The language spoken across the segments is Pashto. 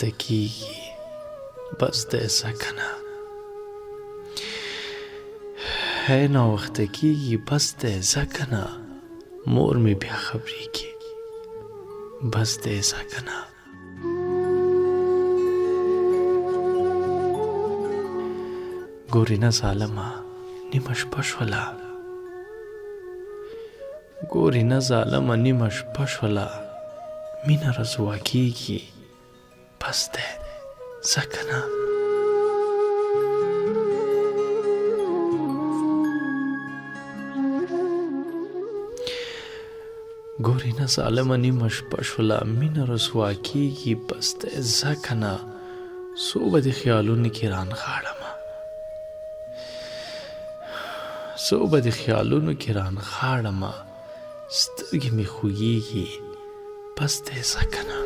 ناوخته کیږي بس دی ځه کنه هی ناوخته کیږي بس دی ځه کنه مور مې بیا خبرېږي بس دی ځه کنه ګورې نه ظالمه نیمه شپه شوله ګورې نه ظالمه نیمه شپه شوله مینه رسوا کیږي بس دی ځه کنه ګورې نه ظالمه نیمه شپه شوله مینه رسوا کیږي بس دی ځه کنه څو به د خیالونو کې رانغاړمه څو به د خیالونو کې رانغاړمه سترګې مې خوږیږي بس دی ځه کنه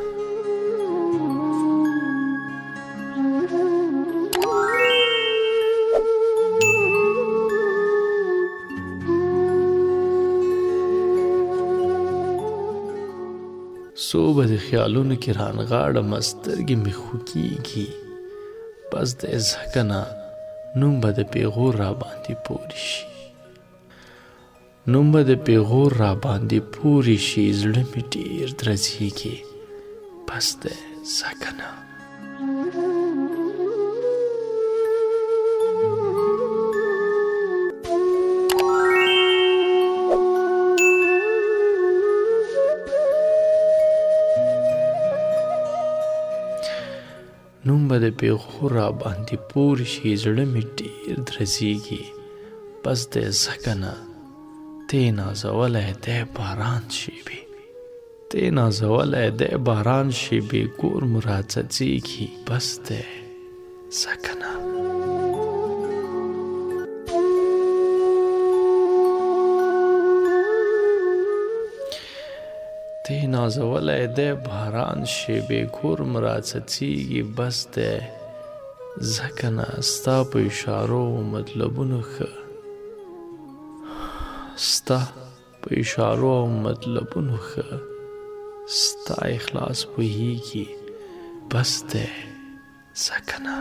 څو به د خیالونو کې رانغاړمه سترګې مې خوږیږي بس دی ځه کنه نوم به د پیغور راباندې پورې شي نوم به د پیغور راباندې پورې شي زړه مې ډېر درزیږي بس دی ځه کنه نوم به د پیغور راباندې پورې شي زړه مې ډېر درزیږي بس دی ځه کنه تی نازولی دی باران شیبې تی نازولی دی باران شیبې کور مو راڅڅیږي بس دی ځه کنه تی نازولی دی باران شیبې کور مو راڅڅیږي بس دی ځه کنه ستا په اشارو و مطلبونو ښه ستا په اشارو او مطلبونو ښه ستا اخلاص پوهیږي بس دی ځه کنه